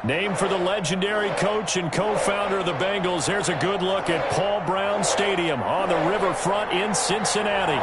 Named for the legendary coach and co-founder of the Bengals, here's a good look at Paul Brown Stadium on the riverfront in Cincinnati.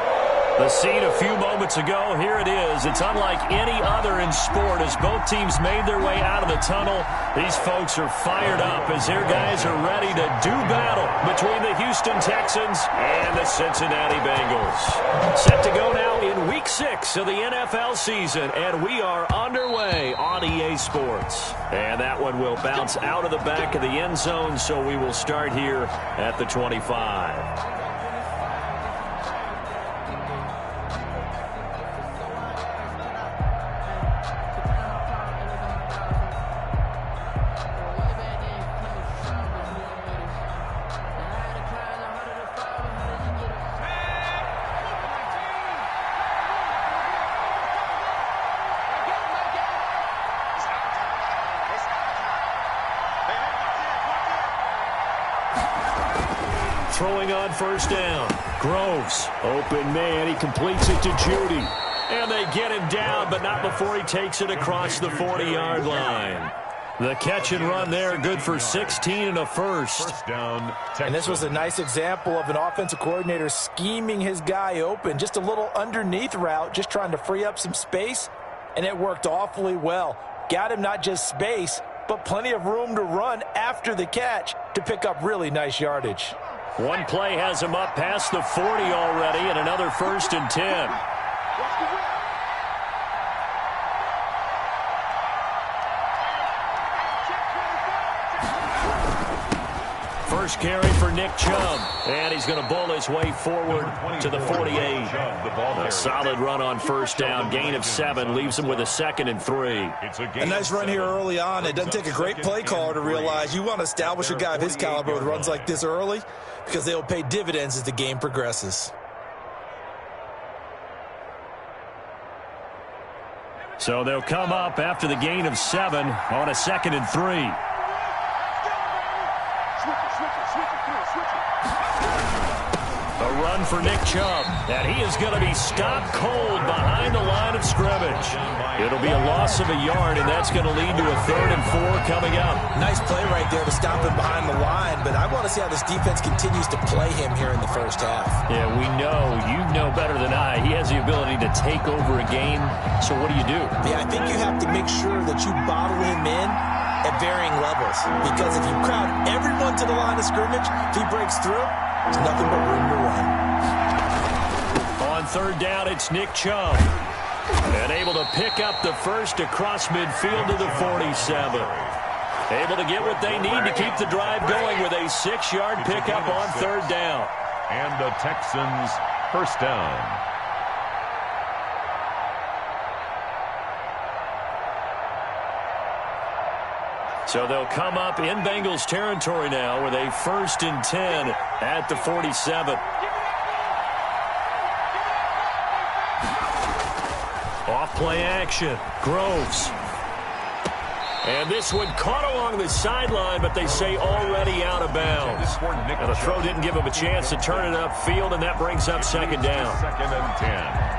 The scene a few moments ago, here it is. It's unlike any other in sport as both teams made their way out of the tunnel. These folks are fired up as their guys are ready to do battle between the Houston Texans and the Cincinnati Bengals. Set to go now in Week 6 of the NFL season, and we are underway on EA Sports. And that one will bounce out of the back of the end zone, so we will start here at the 25. Throwing on first down. Groves, open man. He completes it to Judy. And they get him down, but not before he takes it across the 40-yard line. The catch and run there, good for 16 and a first. First down, Texas. And this was a nice example of an offensive coordinator scheming his guy open. Just a little underneath route, just trying to free up some space, and it worked awfully well. Got him not just space, but plenty of room to run after the catch to pick up really nice yardage. One play has him up past the 40 already, and another 1st and 10. First carry for Nick Chubb, and he's going to bowl his way forward to the 48. A solid run on first down, gain of 7, leaves him with a 2nd and 3. A nice run here early on. It doesn't take a great play caller to realize you want to establish a guy of his caliber with runs like this early because they'll pay dividends as the game progresses. So they'll come up after the gain of 7 on a 2nd and 3. A run for Nick Chubb, and he is going to be stopped cold behind the line of scrimmage. It'll be a loss of a yard, and that's going to lead to a 3rd and 4 coming up. Nice play right there to stop him behind the line, but I want to see how this defense continues to play him here in the first half. Yeah, we know. You know better than I. He has the ability to take over a game, so what do you do? Yeah, I think you have to make sure that you bottle him in at varying levels, because if you crowd everyone to the line of scrimmage, if he breaks through, there's nothing but room to run. On 3rd down, it's Nick Chubb. And able to pick up the first across midfield to the 47. Able to get what they need to keep the drive going with a 6-yard pickup on 3rd down. And the Texans first down. So they'll come up in Bengals territory now with a 1st and 10 at the 47. Off play action. Groves. And this one caught along the sideline, but they say already out of bounds. Now the throw didn't give him a chance to turn it upfield, and that brings up 2nd down. 2nd and 10.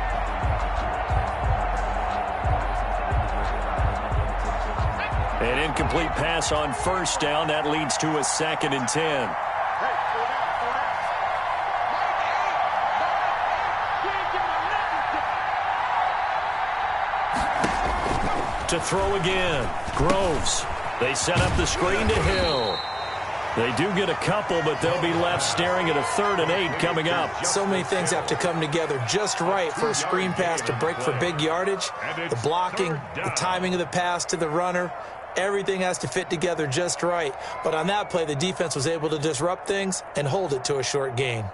An incomplete pass on first down. That leads to a 2nd and 10. To throw again. Groves. They set up the screen to Hill. They do get a couple, but they'll be left staring at a 3rd and 8 coming up. So many things have to come together just right for a screen pass to break for big yardage. The blocking, the timing of the pass to the runner, everything has to fit together just right. But on that play, the defense was able to disrupt things and hold it to a short gain.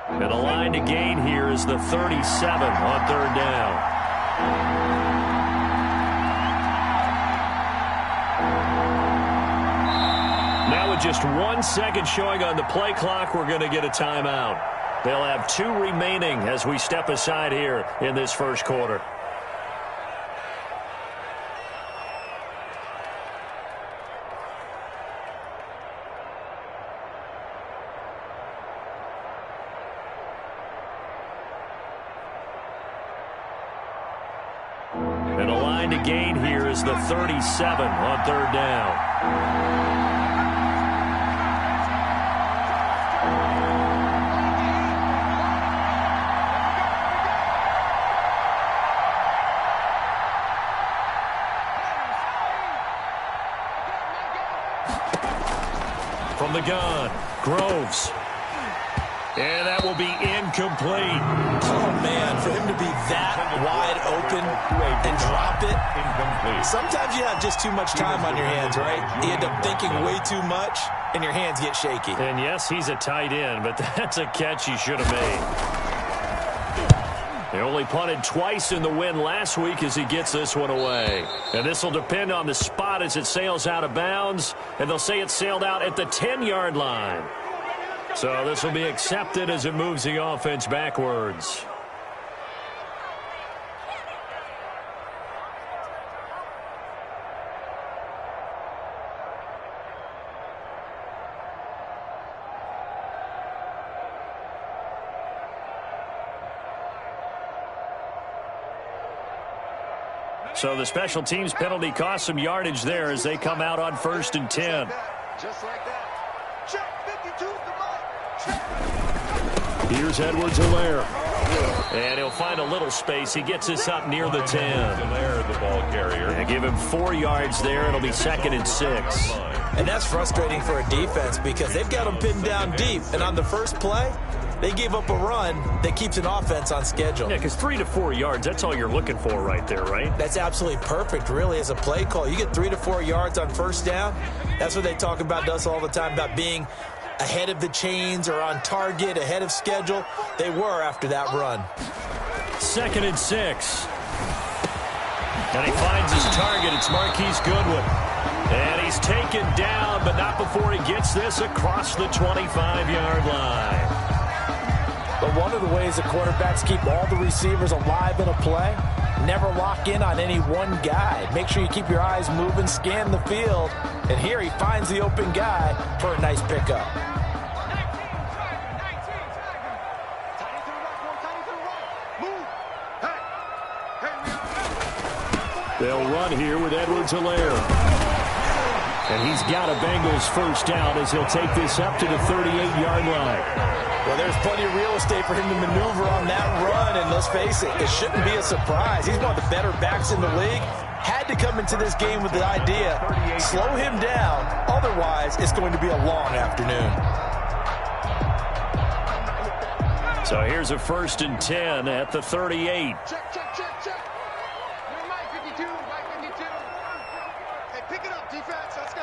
And a line to gain here is the 37 on 3rd down. Now with just 1 second showing on the play clock, we're going to get a timeout. They'll have 2 remaining as we step aside here in this first quarter. And the line to gain here is the 37 on third down. From the gun, Groves. And that will be incomplete. Oh, man, for him to be that wide open and drop it. Incomplete. Sometimes you have just too much time on your hands, right? You end up thinking way too much, and your hands get shaky. And yes, he's a tight end, but that's a catch he should have made. They only punted twice in the win last week as he gets this one away. And this will depend on the spot as it sails out of bounds. And they'll say it sailed out at the 10-yard line. So this will be accepted as it moves the offense backwards. So the special teams penalty cost some yardage there as they come out on 1st and 10. Just like that. Check 52 the ball. Here's Edwards-Helaire. And he'll find a little space. He gets this up near the 10. Helaire, the ball carrier. And give him 4 yards there. It'll be 2nd and 6. And that's frustrating for a defense because they've got them pinned down deep. And on the first play, they gave up a run that keeps an offense on schedule. Yeah, because 3 to 4 yards, that's all you're looking for right there, right? That's absolutely perfect, really, as a play call. You get 3 to 4 yards on first down. That's what they talk about us all the time, about being ahead of the chains or on target, ahead of schedule. They were after that run. 2nd and 6. And he finds his target. It's Marquise Goodwin. And he's taken down, but not before he gets this across the 25-yard line. But one of the ways the quarterbacks keep all the receivers alive in a play, never lock in on any one guy. Make sure you keep your eyes moving, scan the field. And here he finds the open guy for a nice pickup. They'll run here with Edwards-Helaire. And he's got a Bengals first down as he'll take this up to the 38-yard line. Well, there's plenty of real estate for him to maneuver on that run, and let's face it, it shouldn't be a surprise. He's one of the better backs in the league. Had to come into this game with the idea, slow him down, otherwise it's going to be a long afternoon. So here's a 1st and 10 at the 38. Check, check, check, check. You're Mike 52, Mike 52. Hey, pick it up, defense. Let's go.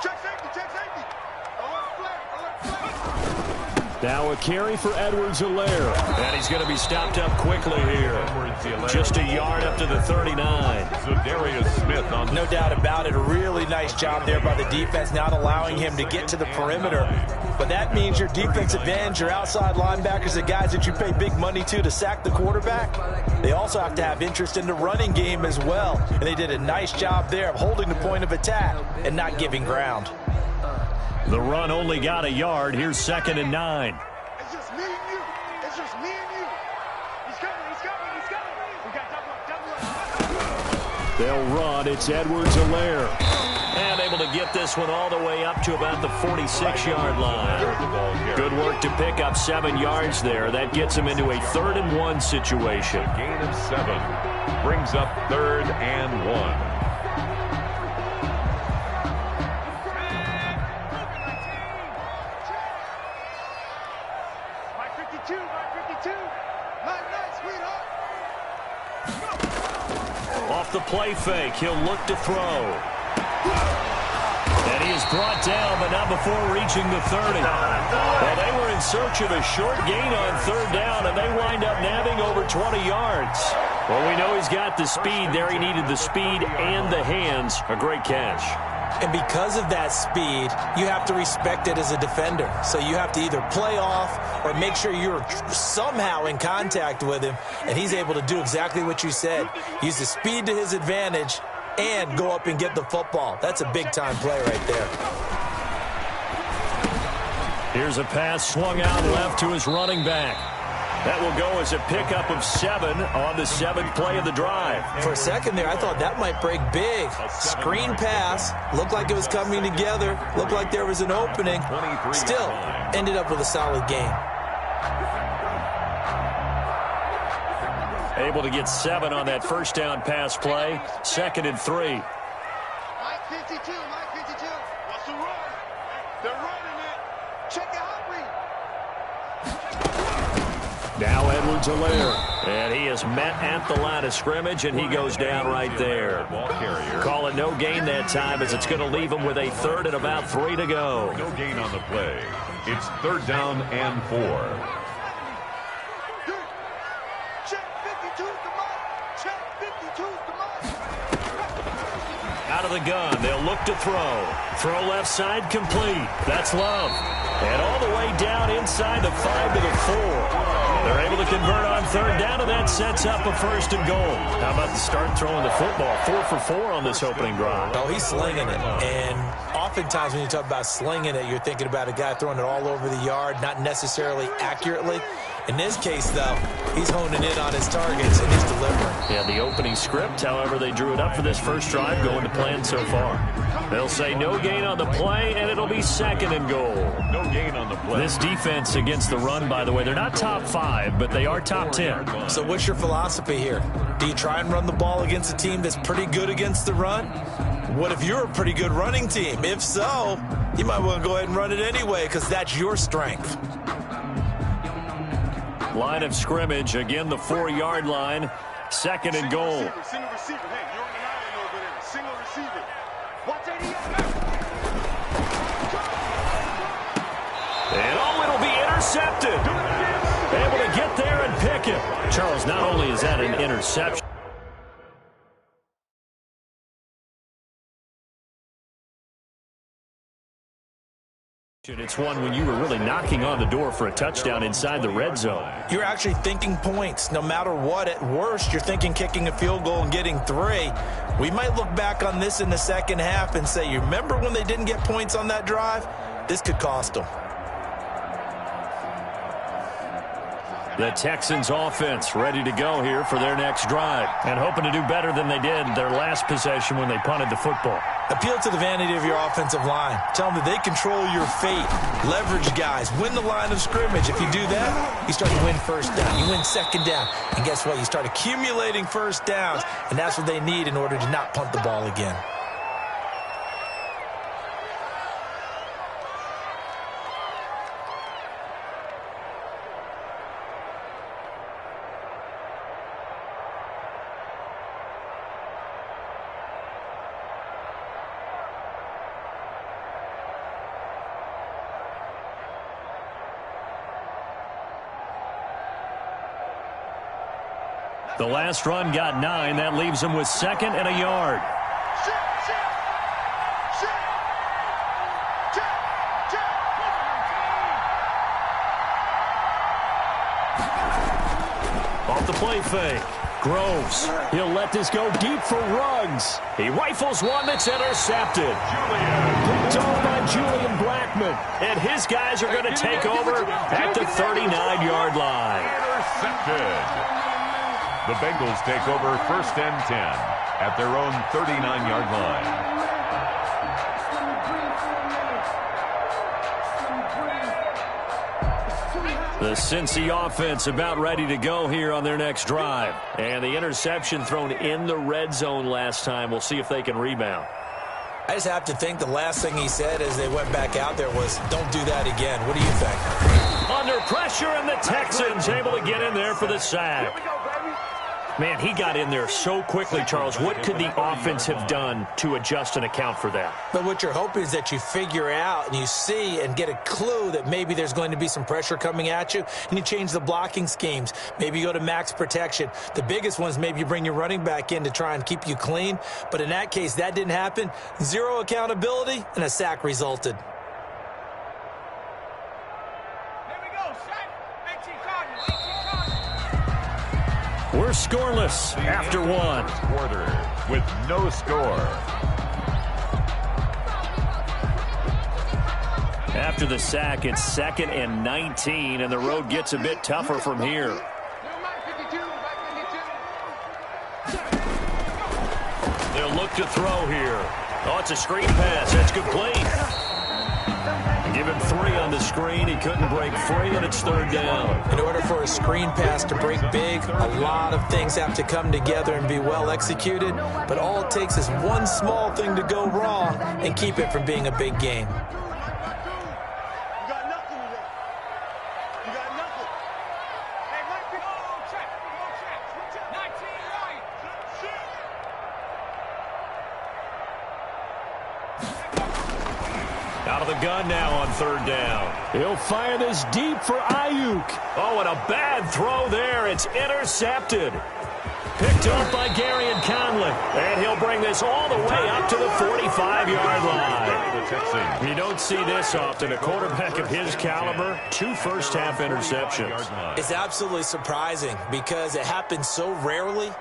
Check safety, check safety. Alert flag, alert flag. Now a carry for Edwards-Helaire. And he's going to be stopped up quickly here. Just a yard up to the 39. Za'Darius Smith on No doubt about it. A really nice job there by the defense, not allowing him to get to the perimeter. But that means your defensive ends, your outside linebackers, the guys that you pay big money to sack the quarterback, they also have to have interest in the running game as well. And they did a nice job there of holding the point of attack and not giving ground. The run only got a yard. Here's 2nd and 9. It's just me and you. It's just me and you. He's coming, he's coming, he's coming. We got double up. They'll run. It's Edwards-Helaire. And able to get this one all the way up to about the 46-yard line. Good work to pick up 7 yards there. That gets him into a 3rd and 1 situation. gain of 7. Brings up 3rd and 1. Off the play fake, he'll look to throw. And he is brought down, but not before reaching the 30. Well, they were in search of a short gain on 3rd down, and they wind up nabbing over 20 yards. Well, we know he's got the speed there. He needed the speed and the hands. A great catch. And because of that speed, you have to respect it as a defender. So you have to either play off or make sure you're somehow in contact with him. And he's able to do exactly what you said. Use the speed to his advantage and go up and get the football. That's a big-time play right there. Here's a pass swung out left to his running back. That will go as a pickup of 7 on the 7th play of the drive. For a second there, I thought that might break big. Screen pass. Looked like it was coming together. Looked like there was an opening. Still, ended up with a solid game. Able to get 7 on that first down pass play. 2nd and 3. Mike 52, Mike 52. What's the run? They're running it. Check it out, read. Now Edwards-Helaire. And he is met at the line of scrimmage, and he goes down right there. Call it no gain that time, as it's going to leave him with a 3rd and about 3 to go. No gain on the play. It's 3rd down and 4. Check 52's the mark. Check 52's the mark. Out of the gun, they'll look to throw. Throw left side complete. That's Love. And all the way down inside the 5 to the 4. They're able to convert on 3rd down, and that sets up a 1st and goal. How about the start throwing the football? 4 for 4 on this opening drive. Oh, he's slinging it. And oftentimes when you talk about slinging it, you're thinking about a guy throwing it all over the yard, not necessarily accurately. In this case, though, he's honing in on his targets, and he's delivering. Yeah, the opening script, however, they drew it up for this first drive, going to plan so far. They'll say no gain on the play, and it'll be 2nd and goal. No gain on the play. This defense against the run, by the way, they're not top 5, but they are top 10. So what's your philosophy here? Do you try and run the ball against a team that's pretty good against the run? What if you're a pretty good running team? If so, you might want to go ahead and run it anyway, because that's your strength. Line of scrimmage, again the 4-yard line, 2nd and goal. Single receiver. Hey, you're on the line over there. Single receiver. Watch 88. And oh, it'll be intercepted. Able to get there and pick it. Charles, not only is that an interception, it's one when you were really knocking on the door for a touchdown inside the red zone. You're actually thinking points. No matter what, at worst, you're thinking kicking a field goal and getting 3. We might look back on this in the second half and say, you remember when they didn't get points on that drive? This could cost them. The Texans offense ready to go here for their next drive, and hoping to do better than they did their last possession when they punted the football. Appeal to the vanity of your offensive line. Tell them that they control your fate. Leverage guys. Win the line of scrimmage. If you do that, you start to win 1st down. You win 2nd down. And guess what? You start accumulating 1st downs, and that's what they need in order to not punt the ball again. The last run got 9. That leaves them with 2nd and a yard. Off the play fake. Groves. He'll let this go deep for Ruggs. He rifles one that's intercepted. Picked off by Julian Blackmon. And his guys are going to take over at the 39-yard line. Intercepted. The Bengals take over 1st and 10 at their own 39-yard line. The Cincy offense about ready to go here on their next drive. And the interception thrown in the red zone last time. We'll see if they can rebound. I just have to think the last thing he said as they went back out there was, don't do that again. What do you think? Under pressure, and the Texans able to get in there for the sack. Man, he got in there so quickly, Charles. What could the offense have done to adjust and account for that? But what you're hoping is that you figure out and you see and get a clue that maybe there's going to be some pressure coming at you, and you change the blocking schemes. Maybe you go to max protection. The biggest one is maybe you bring your running back in to try and keep you clean. But in that case, that didn't happen. 0 accountability, and a sack resulted. We're scoreless after 1. Quarter with no score. After the sack, it's 2nd and 19, and the road gets a bit tougher from here. They'll look to throw here. Oh, it's a screen pass. That's complete. Give him 3 on the screen. He couldn't break free, and it's 3rd down. In order for a screen pass to break big, a lot of things have to come together and be well executed, but all it takes is one small thing to go wrong and keep it from being a big game. Out of the gun now on 3rd down. He'll fire this deep for Ayuk. Oh, and a bad throw there. It's intercepted. Picked up by Gary and Canale. And he'll bring this all the way up to the 45-yard line. You don't see this often. A quarterback of his caliber, 2 first-half interceptions. It's absolutely surprising because it happens so rarely.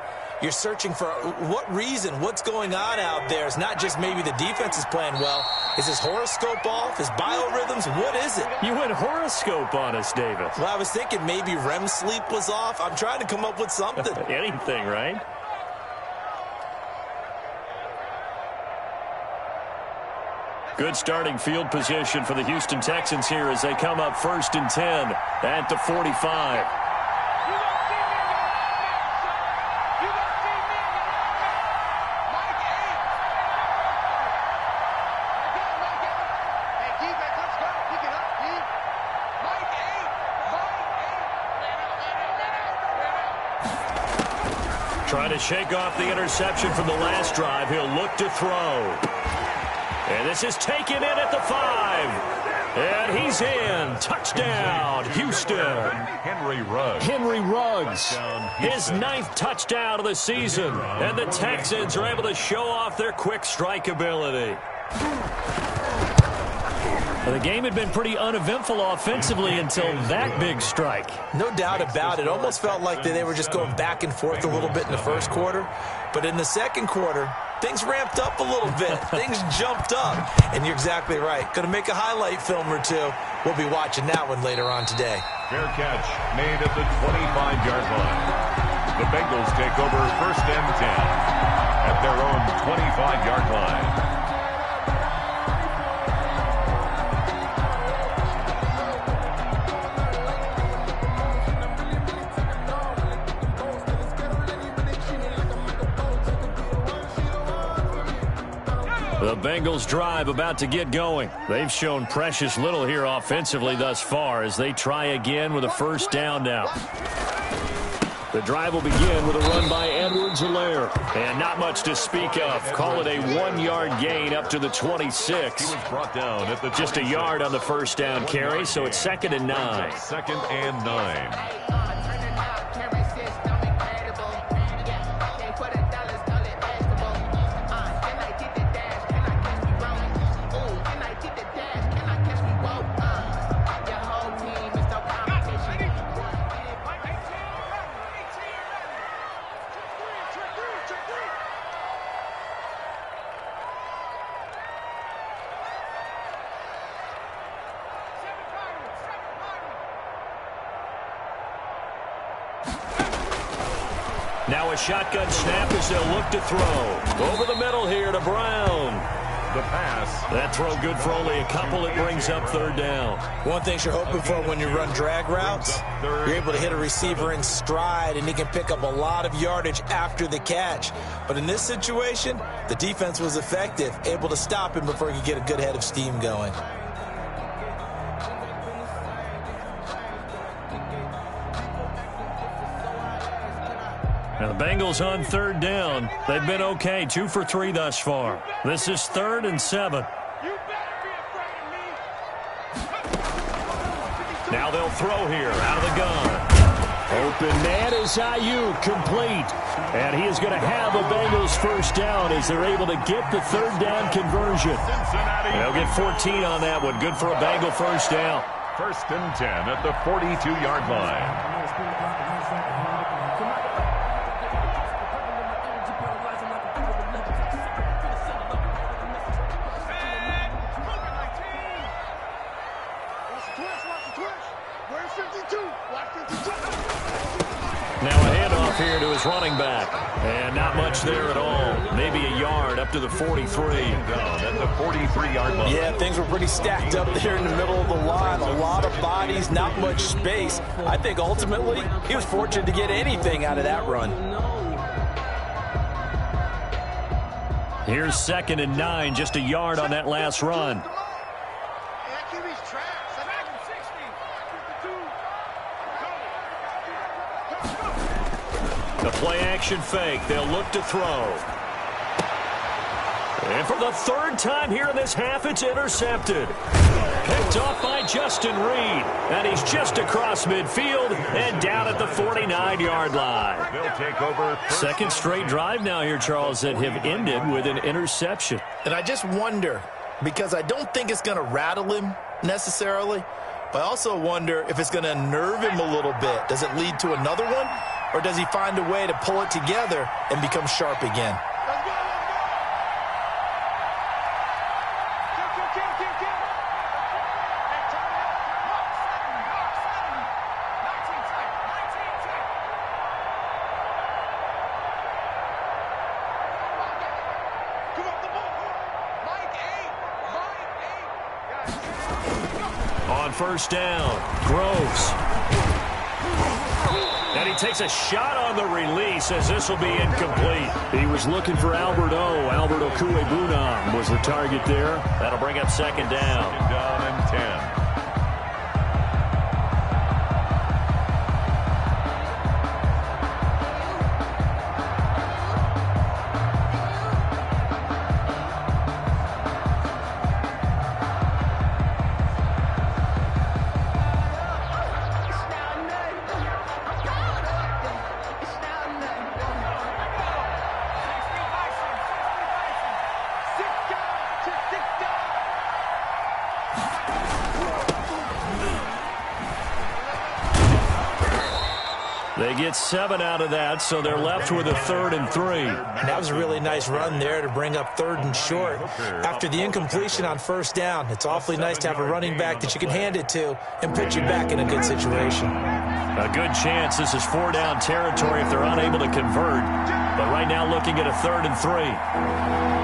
You're searching for what reason, what's going on out there. It's not just maybe the defense is playing well. Is his horoscope off? His biorhythms? What is it? You went horoscope on us, David. Well, I was thinking maybe REM sleep was off. I'm trying to come up with something. Anything, right? Good starting field position for the Houston Texans here as they come up 1st and 10 at the 45. Trying to shake off the interception from the last drive. He'll look to throw. And this is taken in at the 5. And he's in. Touchdown, Houston. Henry Ruggs. His 9th touchdown of the season. And the Texans are able to show off their quick strike ability. Well, the game had been pretty uneventful offensively until that big strike. No doubt about it. Almost felt like they were just going back and forth a little bit in the first quarter. But in the second quarter, things ramped up a little bit. Things jumped up. And you're exactly right. Going to make a highlight film or two. We'll be watching that one later on today. Fair catch made at the 25-yard line. The Bengals take over 1st and 10 at their own 25-yard line. The Bengals drive about to get going. They've shown precious little here offensively thus far as they try again with a 1st down now. The drive will begin with a run by Edwards-Helaire. And not much to speak of. Call it a 1-yard gain up to the 26. He was brought down at the Just a yard on the 1st down carry, so it's 2nd and 9. 2nd and 9. Now a shotgun snap as they'll look to throw. Over the middle here to Brown. The pass. That throw good for only a couple. It brings up 3rd down. One thing you're hoping for when you run drag routes, you're able to hit a receiver in stride, and he can pick up a lot of yardage after the catch. But in this situation, the defense was effective, able to stop him before he could get a good head of steam going. Now the Bengals on 3rd down. They've been okay, 2 for 3 thus far. This is 3rd and 7. Now they'll throw here out of the gun. Open man is Ayuk, complete. And he is going to have the Bengals 1st down as they're able to get the 3rd down conversion. They'll get 14 on that one. Good for a Bengal 1st down. 1st and 10 at the 42-yard line. 52. Watch 52. Now a handoff here to his running back. And not much there at all. Maybe a yard up to the 43. Down at the 43-yard line. Yeah, things were pretty stacked up there in the middle of the line. A lot of bodies, not much space. I think ultimately he was fortunate to get anything out of that run. Here's 2nd and 9, just a yard on that last run. That QB's trash. The play-action fake. They'll look to throw. And for the 3rd time here in this half, it's intercepted. Picked off by Justin Reed. And he's just across midfield and down at the 49-yard line. They'll take over. 2nd straight drive now here, Charles, that have ended with an interception. And I just wonder, because I don't think it's going to rattle him necessarily, but I also wonder if it's going to unnerve him a little bit. Does it lead to another one? Or does he find a way to pull it together and become sharp again? On 1st down, Groves. And he takes a shot on the release as this will be incomplete. He was looking for Albert Okuebunam was the target there. That'll bring up 2nd down. 2nd down and 10. They get 7 out of that, so they're left with a 3rd and 3. And that was a really nice run there to bring up 3rd and short. After the incompletion on 1st down, it's awfully nice to have a running back that you can hand it to and put you back in a good situation. A good chance this is 4-down territory if they're unable to convert. But right now looking at a 3rd and 3.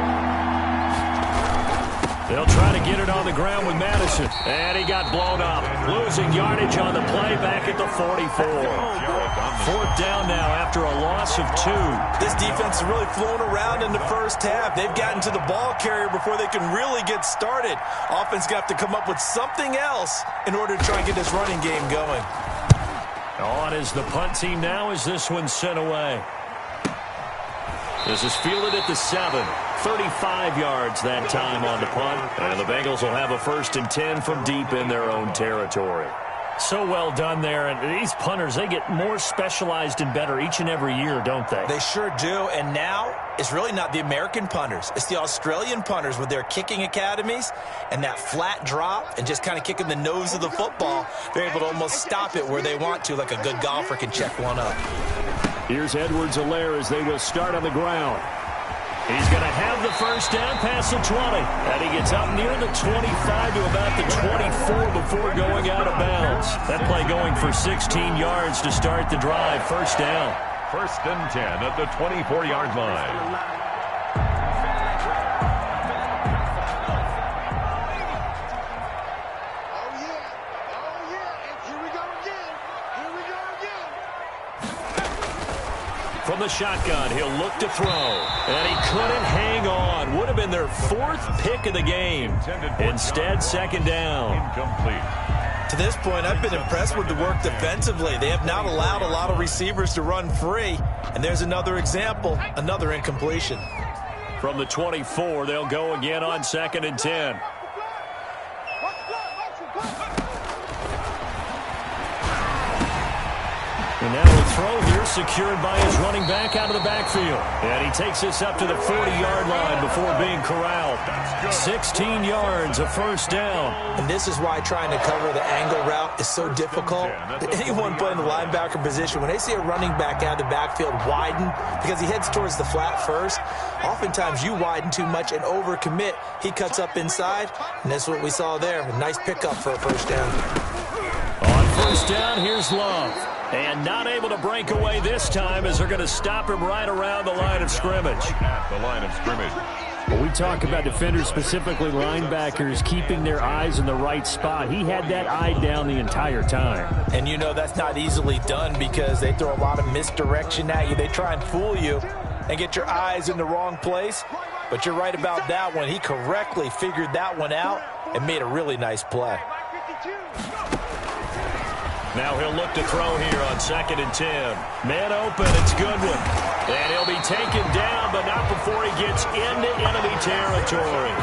They'll try to get it on the ground with Madison. And he got blown up. Losing yardage on the play back at the 44. 4th down now after a loss of 2. This defense is really flown around in the 1st half. They've gotten to the ball carrier before they can really get started. Offense got to come up with something else in order to try and get this running game going. On is the punt team now as this one's sent away. This is fielded at the 7. 35 yards that time on the punt. And the Bengals will have a 1st and 10 from deep in their own territory. So well done there. And these punters, they get more specialized and better each and every year, don't they? They sure do. And now it's really not the American punters. It's the Australian punters with their kicking academies and that flat drop and just kind of kicking the nose of the football. They're able to almost stop it where they want to, like a good golfer can check one up. Here's Edwards-Helaire as they will start on the ground. He's going to have the 1st down past the 20. And he gets up near the 25 to about the 24 before going out of bounds. That play going for 16 yards to start the drive. 1st down. 1st and 10 at the 24-yard line. From the shotgun, he'll look to throw. And he couldn't hang on. Would have been their 4th pick of the game. Instead, 2nd down. Incomplete. To this point, I've been impressed with the work defensively. They have not allowed a lot of receivers to run free. And there's another example, another incompletion. From the 24, they'll go again on 2nd and 10. And now a throw here secured by his running back out of the backfield. And he takes this up to the 40-yard line before being corralled. 16 yards, a 1st down. And this is why trying to cover the angle route is so difficult. Anyone playing the linebacker position, when they see a running back out of the backfield widen, because he heads towards the flat first, oftentimes you widen too much and overcommit. He cuts up inside, and that's what we saw there. A nice pickup for a 1st down. On first down. Here's Love. And not able to break away this time as they're going to stop him right around the line of scrimmage. At the line of scrimmage. When we talk about defenders, specifically linebackers, keeping their eyes in the right spot, he had that eye down the entire time. And you know that's not easily done because they throw a lot of misdirection at you. They try and fool you and get your eyes in the wrong place. But you're right about that one. He correctly figured that one out and made a really nice play. Now he'll look to throw here on 2nd and 10. Man open, it's Goodwin. And he'll be taken down, but not before he gets into enemy territory.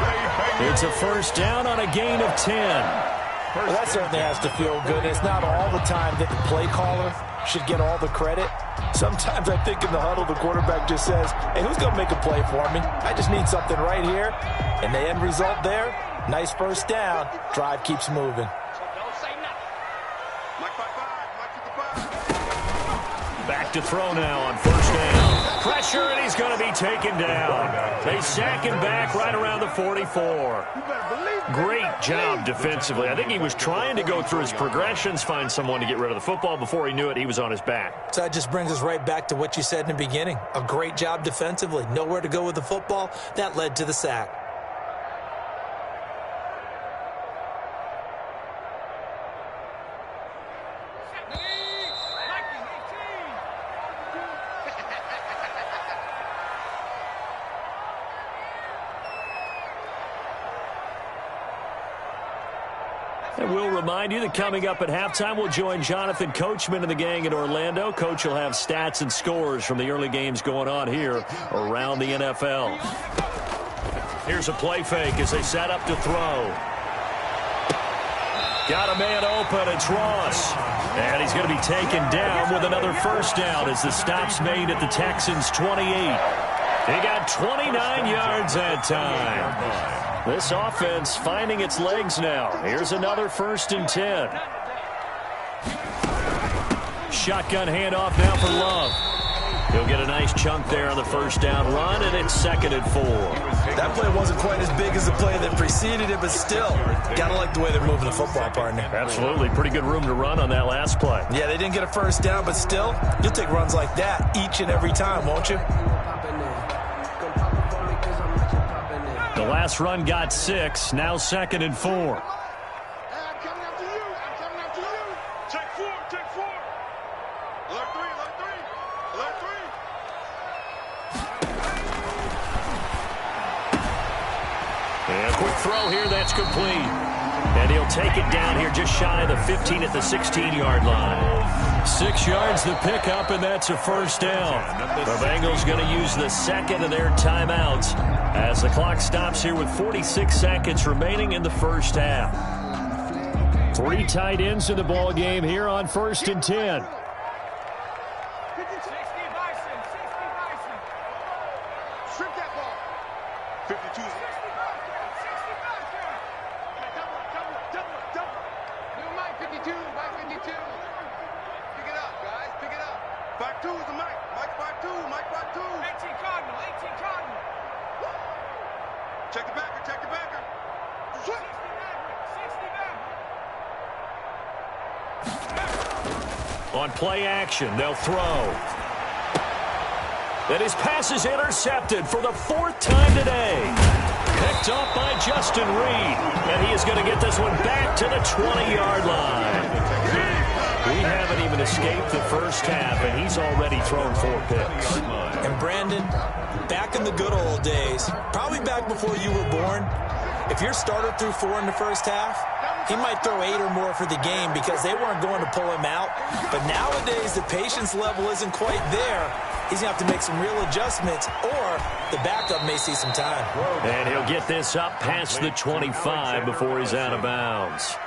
It's a first down on a gain of 10. Well, that certainly has to feel good. It's not all the time that the play caller should get all the credit. Sometimes I think in the huddle, the quarterback just says, hey, who's going to make a play for me? I just need something right here. And the end result there, nice first down. Drive keeps moving. Back to throw now on first down. Pressure, and he's going to be taken down. They sack him back right around the 44. Great job defensively. I think he was trying to go through his progressions, find someone to get rid of the football. Before he knew it, he was on his back. So that just brings us right back to what you said in the beginning. A great job defensively. Nowhere to go with the football. That led to the sack. And we'll remind you that coming up at halftime, we'll join Jonathan Coachman and the gang in Orlando. Coach will have stats and scores from the early games going on here around the NFL. Here's a play fake as they set up to throw. Got a man open. It's Ross. And he's going to be taken down with another first down as the stop's made at the Texans' 28. He got 29 yards that time. This offense finding its legs now. Here's another 1st and 10. Shotgun handoff now for Love. He'll get a nice chunk there on the first down run, and it's 2nd and 4. That play wasn't quite as big as the play that preceded it, but still, gotta like the way they're moving the football, partner. Absolutely. Pretty good room to run on that last play. Yeah, they didn't get a first down, but still, you'll take runs like that each and every time, won't you? The last run got 6. Now 2nd and 4. I'm coming after you. I'm coming after you. Check 4. Check 4. Alert 3. Alert 3. Alert 3. And a quick throw here. That's complete. And he'll take it down here just shy of the 15 at the 16-yard line. 6 yards the pickup, and that's a first down. The Bengals going to use the second of their timeouts as the clock stops here with 46 seconds remaining in the first half. 3 tight ends in the ball game here on 1st and 10. Strip that ball. 52. New Mike 52. Mike 52. Pick it up, guys. Pick it up. 5-2 is the Mike. Mike 5-2. Mike 5-2. 18 Cardinal. 18 Cardinal. Check the backer. Check the backer. 60 Maverick. On play action, they'll throw. And his pass is intercepted for the 4th time today. Picked up by Justin Reed. And he is going to get this one back to the 20-yard line. We haven't even escaped the first half, and he's already thrown 4 picks. And Brandon, back in the good old days, probably back before you were born, if your starter threw 4 in the first half, he might throw 8 or more for the game because they weren't going to pull him out. But nowadays, the patience level isn't quite there. He's going to have to make some real adjustments, or the backup may see some time. And he'll get this up past the 25 before he's out of bounds.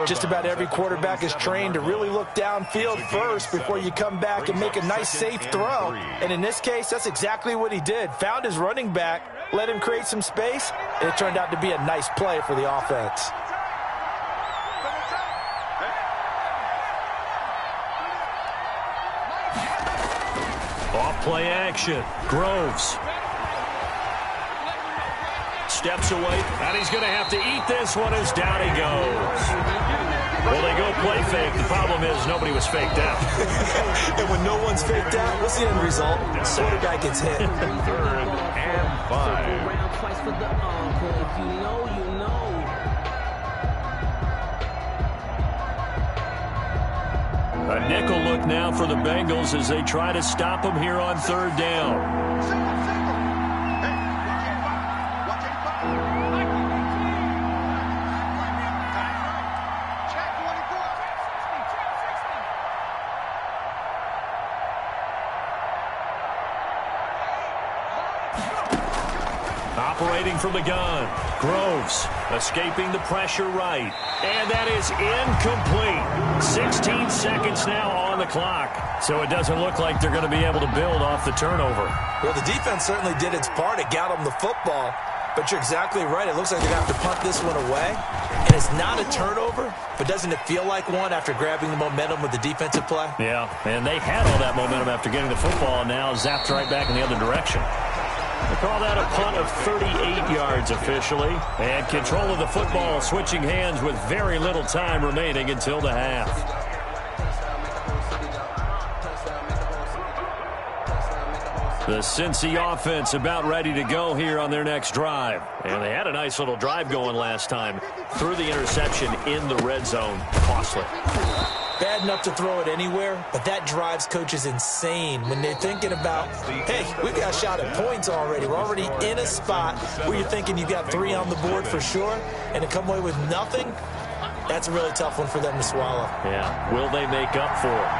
Just about every quarterback is trained to really look downfield first before you come back and make a nice, safe throw. And in this case, that's exactly what he did. Found his running back, let him create some space, and it turned out to be a nice play for the offense. Off play action. Groves steps away, and he's going to have to eat this one as down he goes. Well, they go play fake. The problem is nobody was faked out. And when no one's faked out, what's the end result? The quarterback gets hit. 3rd and 5. A nickel look now for the Bengals as they try to stop them here on 3rd down. Operating from the gun, Groves escaping the pressure right, and that is incomplete. 16 seconds now on the clock, so it doesn't look like they're going to be able to build off the turnover. Well, the defense certainly did its part. It got them the football, but you're exactly right. It looks like they're going to have to punt this one away, and it's not a turnover, but doesn't it feel like one after grabbing the momentum with the defensive play? Yeah, and they had all that momentum after getting the football, and now zapped right back in the other direction. They call that a punt of 38 yards officially. And control of the football switching hands with very little time remaining until the half. The Cincy offense about ready to go here on their next drive. And they had a nice little drive going last time. Threw the interception in the red zone. Costly. Bad enough to throw it anywhere, but that drives coaches insane when they're thinking about, hey, we've got a shot at points already. We're already in a spot where you're thinking you've got 3 on the board for sure, and to come away with nothing, that's a really tough one for them to swallow. Yeah, will they make up for it?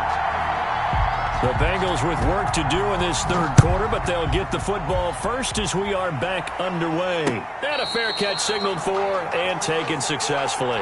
The Bengals with work to do in this 3rd quarter, but they'll get the football first as we are back underway. And a fair catch signaled for and taken successfully.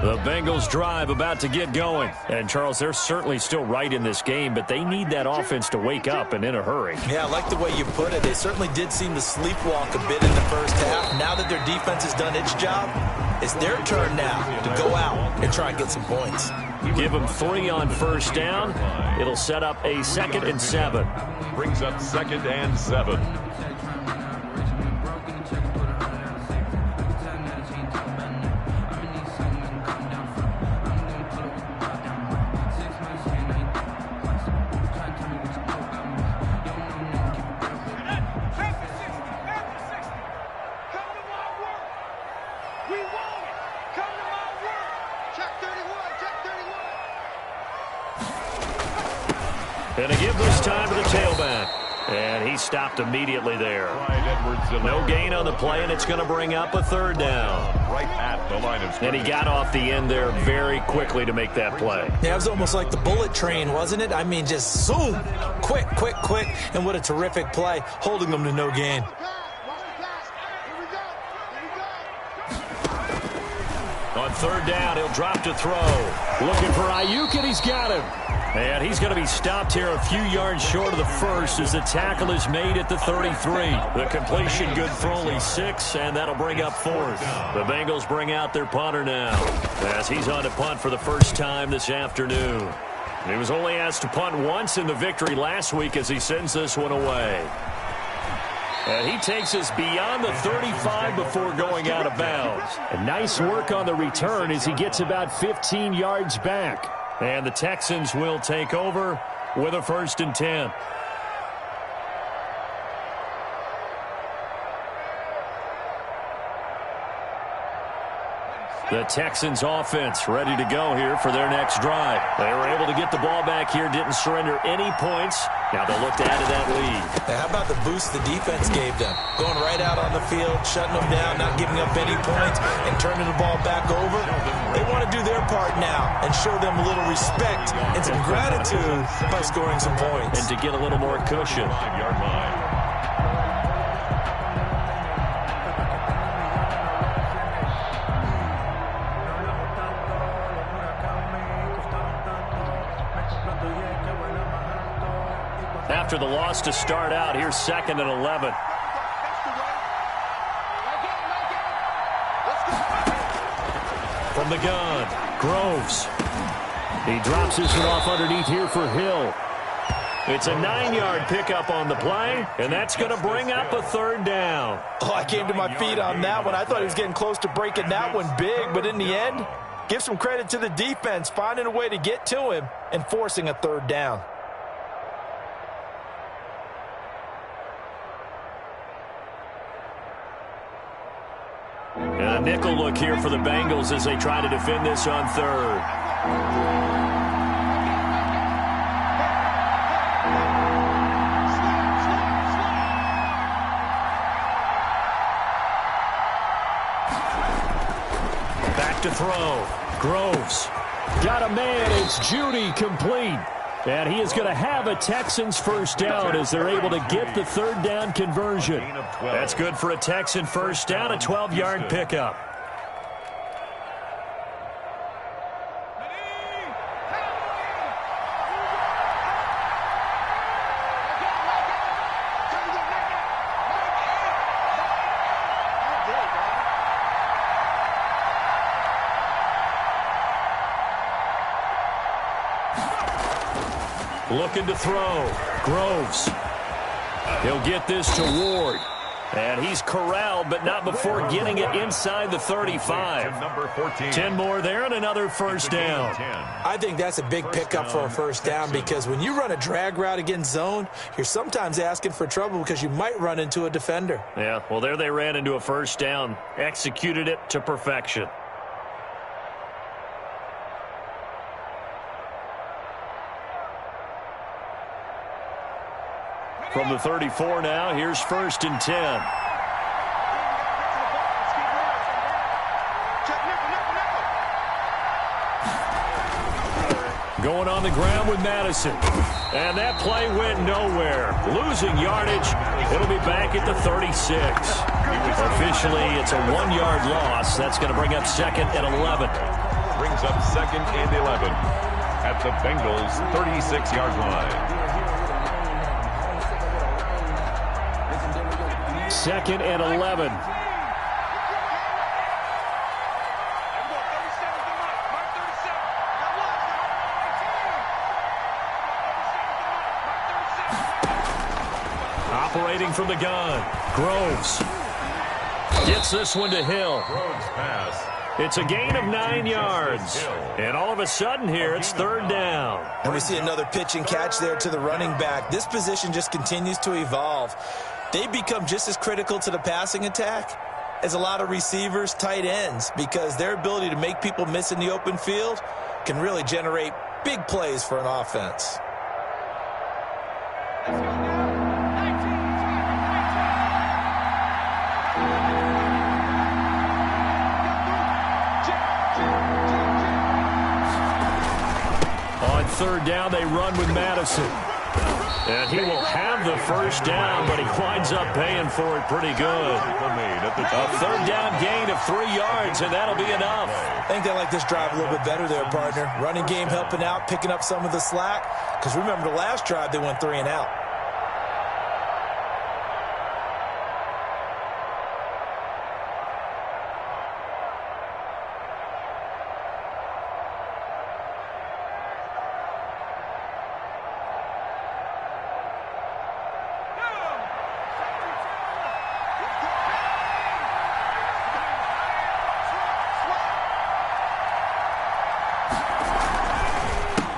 The Bengals drive about to get going. And, Charles, they're certainly still right in this game, but they need that offense to wake up and in a hurry. Yeah, I like the way you put it. They certainly did seem to sleepwalk a bit in the first half. Now that their defense has done its job, it's their turn now to go out and try and get some points. Give them 3 on 1st down. It'll set up a 2nd and 7. Brings up 2nd and 7. And to give this time to the tailback. And he stopped immediately there. No gain on the play, and it's going to bring up a 3rd down. Right at the line of scrimmage. And he got off the end there very quickly to make that play. Yeah, it was almost like the bullet train, wasn't it? I mean, just zoom, quick, quick, quick. And what a terrific play, holding them to no gain. On 3rd down, he'll drop to throw. Looking for Ayuk, and he's got him. And he's going to be stopped here a few yards short of the first as the tackle is made at the 33. The completion good for only 6, and that'll bring up 4th. The Bengals bring out their punter now as he's on to punt for the first time this afternoon. He was only asked to punt once in the victory last week as he sends this one away. And he takes us beyond the 35 before going out of bounds. And nice work on the return as he gets about 15 yards back. And the Texans will take over with a 1st and 10. The Texans offense ready to go here for their next drive. They were able to get the ball back here, didn't surrender any points. Now they'll look to add to that lead. Now, how about the boost the defense gave them? Going right out on the field, shutting them down, not giving up any points, and turning the ball back over. They want to do their part now and show them a little respect and some gratitude by scoring some points. And to get a little more cushion. 5-yard line. after the loss to start out. Here's 2nd and 11. From the gun, Groves. He drops this one off underneath here for Hill. It's a 9-yard pickup on the play, and that's going to bring up a 3rd down. Oh, I came to my feet on that one. I thought he was getting close to breaking that one big, but in the end, give some credit to the defense, finding a way to get to him and forcing a 3rd down. And a nickel look here for the Bengals as they try to defend this on 3rd. To throw. Groves. Got a man. It's Judy complete. And he is going to have a Texans 1st down as they're able to get the 3rd down conversion. That's good for a Texan 1st down, a 12-yard pickup. Looking to throw. Groves. He'll get this to Ward. And he's corralled, but not before getting it inside the 35. 10 more there and another 1st down. I think that's a big pickup for a 1st down because when you run a drag route against zone, you're sometimes asking for trouble because you might run into a defender. Yeah, well, there they ran into a 1st down. Executed it to perfection. From the 34 now, here's 1st and 10. Going on the ground with Madison. And that play went nowhere. Losing yardage. It'll be back at the 36. Officially, it's a 1-yard loss. That's going to bring up 2nd and 11. Brings up 2nd and 11 at the Bengals' 36-yard line. 2nd and 11. Operating from the gun. Groves. Gets this one to Hill. Groves pass. It's a gain of 9 yards. And all of a sudden here, it's 3rd down. And we see another pitch and catch there to the running back. This position just continues to evolve. They become just as critical to the passing attack as a lot of receivers, tight ends, because their ability to make people miss in the open field can really generate big plays for an offense. On 3rd down, they run with Madison. And he will have the 1st down, but he winds up paying for it pretty good. A 3rd down gain of 3 yards, and that'll be enough. I think they like this drive a little bit better there, partner. Running game helping out, picking up some of the slack. Because remember, the last drive, they went 3 and out.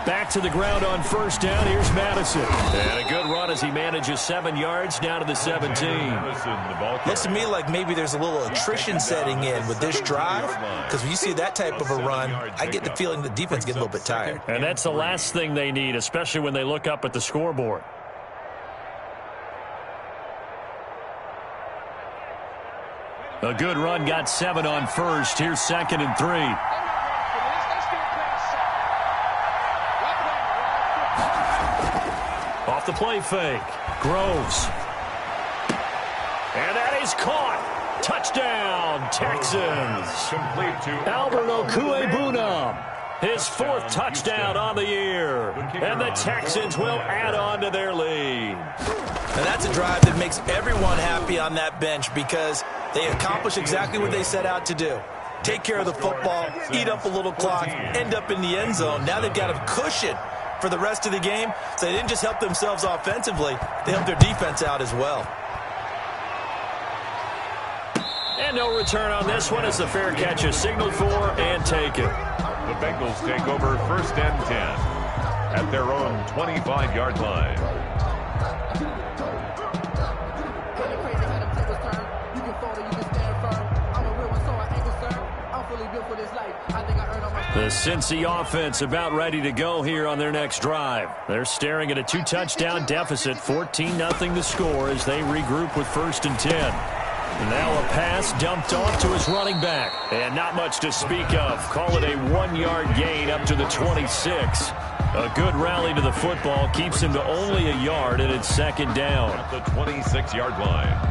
Back to the ground on 1st down. Here's Madison. And a good run as he manages 7 yards down to the 17. Looks to me like maybe there's a little attrition setting in with this drive, because when you see that type of a run, I get the feeling the defense gets a little bit tired. And that's the last thing they need, especially when they look up at the scoreboard. A good run, got 7 on 1st. Here's 2nd and 3. Off the play fake. Groves. And that is caught. Touchdown, Texans. Complete to Albert Okwuegbunam. His 4th touchdown on the year. And the Texans will add on to their lead. And that's a drive that makes everyone happy on that bench because they accomplish exactly what they set out to do. Take care of the football, eat up a little clock, end up in the end zone. Now they've got a cushion for the rest of the game. So they didn't just help themselves offensively, they helped their defense out as well. And no return on this one as the fair catch is signaled for and taken. The Bengals take over 1st and 10 at their own 25-yard line. The Cincy offense about ready to go here on their next drive. They're staring at a 2-touchdown deficit, 14-0 to score as they regroup with 1st and 10. Now a pass dumped off to his running back. And not much to speak of. Call it a 1-yard gain up to the 26. A good rally to the football keeps him to only a yard, and it's 2nd down. At the 26-yard line.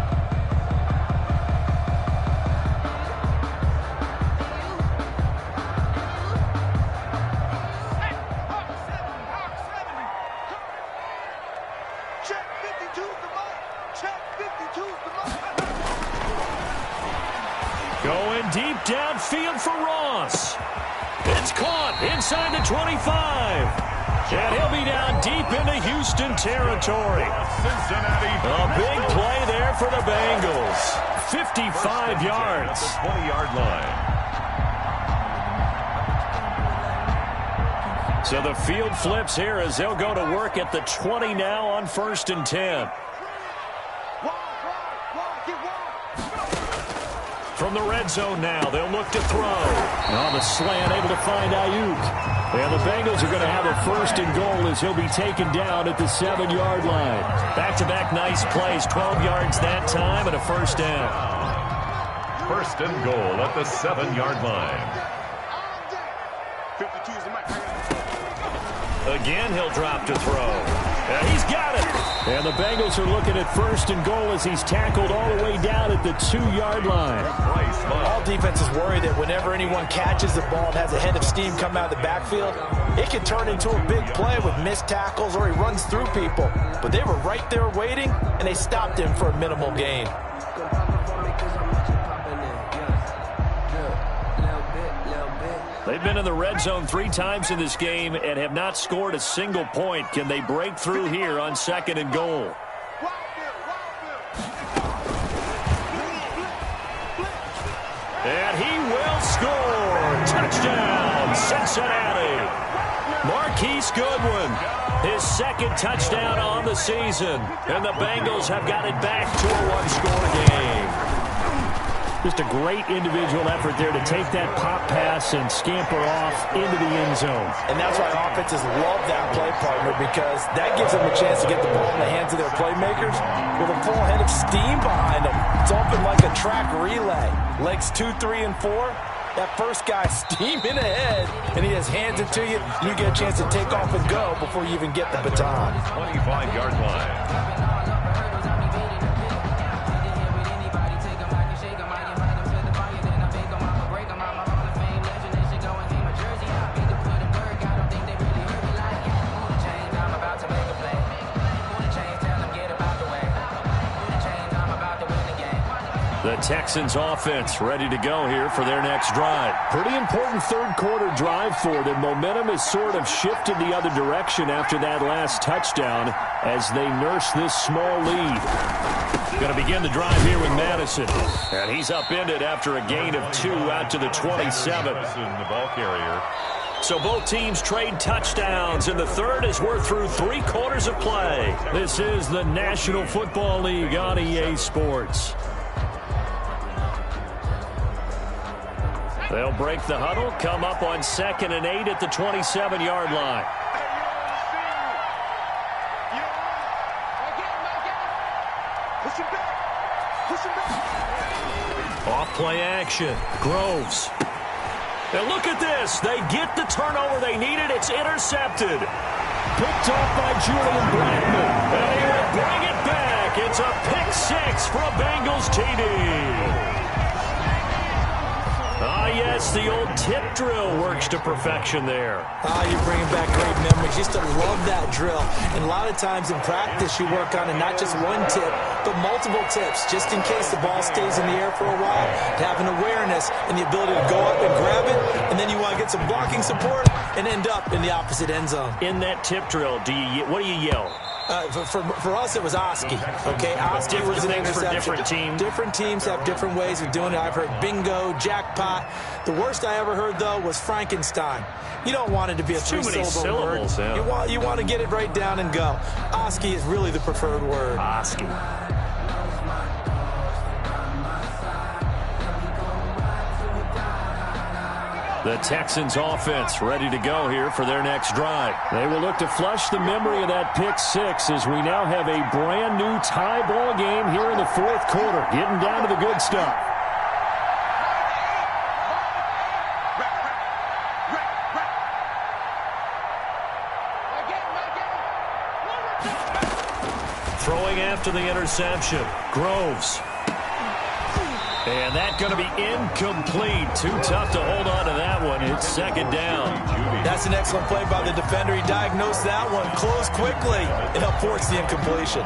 Going deep downfield for Ross. It's caught inside the 25. And he'll be down deep into Houston territory. A big play there for the Bengals. 55 yards. 20-yard line. So the field flips here as they'll go to work at the 20 now on 1st and 10. From the red zone now, they'll look to throw. On the slant, able to find Ayuk. And the Bengals are going to have a 1st and goal as he'll be taken down at the 7-yard line. Back-to-back nice plays, 12 yards that time and a 1st down. 1st and goal at the 7-yard line. Again, he'll drop to throw. And he's got it. And the Bengals are looking at 1st and goal as he's tackled all the way down at the 2-yard line. All defenses worry that whenever anyone catches the ball and has a head of steam come out of the backfield, it can turn into a big play with missed tackles or he runs through people. But they were right there waiting, and they stopped him for a minimal gain. They've been in the red zone 3 times in this game and have not scored a single point. Can they break through here on 2nd and goal? And he will score. Touchdown, Cincinnati. Marquise Goodwin, his 2nd touchdown on the season. And the Bengals have got it back to a 1-score game. Just a great individual effort there to take that pop pass and scamper off into the end zone. And that's why offenses love that play partner, because that gives them a chance to get the ball in the hands of their playmakers with a full head of steam behind them. It's often like a track relay. Legs 2, 3, and 4. That first guy steaming ahead, and he just hands it to you, and you get a chance to take off and go before you even get the baton. 25-yard line. The Texans offense ready to go here for their next drive. Pretty important 3rd quarter drive for them. Momentum has sort of shifted the other direction after that last touchdown as they nurse this small lead. Going to begin the drive here with Madison. And he's upended after a gain of 2 out to the 27. The ball carrier. So both teams trade touchdowns, and the 3rd as we're through 3 quarters of play. This is the National Football League on EA Sports. They'll break the huddle, come up on 2nd and 8 at the 27-yard line. Off play action. Groves. And look at this. They get the turnover they needed. It's intercepted. Picked off by Julian Blackman. And he will bring it back. It's a pick 6 for a Bengals TD. Ah, yes, guess the old tip drill works to perfection there. You're bringing back great memories. Used to love that drill. And a lot of times in practice, you work on it, not just one tip, but multiple tips, just in case the ball stays in the air for a while, to have an awareness and the ability to go up and grab it, and then you want to get some blocking support and end up in the opposite end zone. In that tip drill, what do you yell? For us, it was Oski. Okay, Oski was an interception. For different teams. Different teams have different ways of doing it. I've heard bingo, jackpot. The worst I ever heard, though, was Frankenstein. You don't want it to be a three-syllable word. Yeah. You want to get it right down and go. Oski is really the preferred word. Oski. The Texans offense ready to go here for their next drive. They will look to flush the memory of that pick six as we now have a brand new tie ball game here in the fourth quarter. Getting down to the good stuff. Throwing after the interception. Groves. And that's going to be incomplete. Too tough to hold on to that one. It's second down. That's an excellent play by the defender. He diagnosed that one, closed quickly, and helped force the incompletion.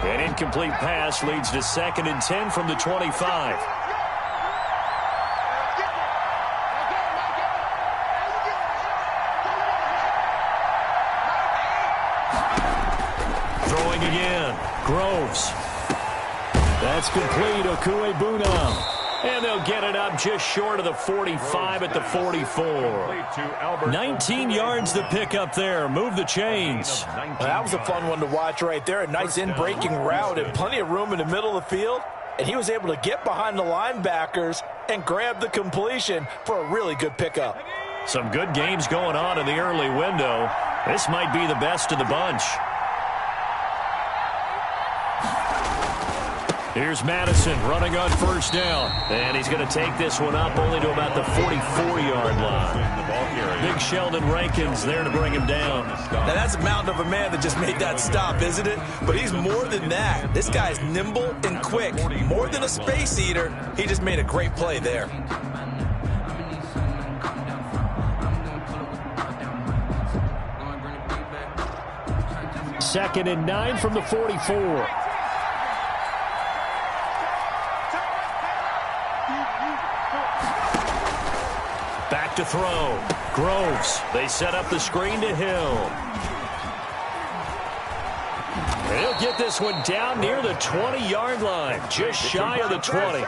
An incomplete pass leads to 2nd and 10 from the 25. Groves. That's complete. Okuebuna. And they'll get it up just short of the 45 at the 44. 19 yards to pick up there. Move the chains. That was a fun one to watch right there. A nice in-breaking route and plenty of room in the middle of the field. And he was able to get behind the linebackers and grab the completion for a really good pickup. Some good games going on in the early window. This might be the best of the bunch. Here's Madison running on first down. And he's going to take this one up only to about the 44-yard line. Big Sheldon Rankins there to bring him down. Now, that's a mountain of a man that just made that stop, isn't it? But he's more than that. This guy's nimble and quick. More than a space eater. He just made a great play there. Second and 9 from the 44. Back to throw. Groves. They set up the screen to Hill. He'll get this one down near the 20-yard line. Just shy of the 20.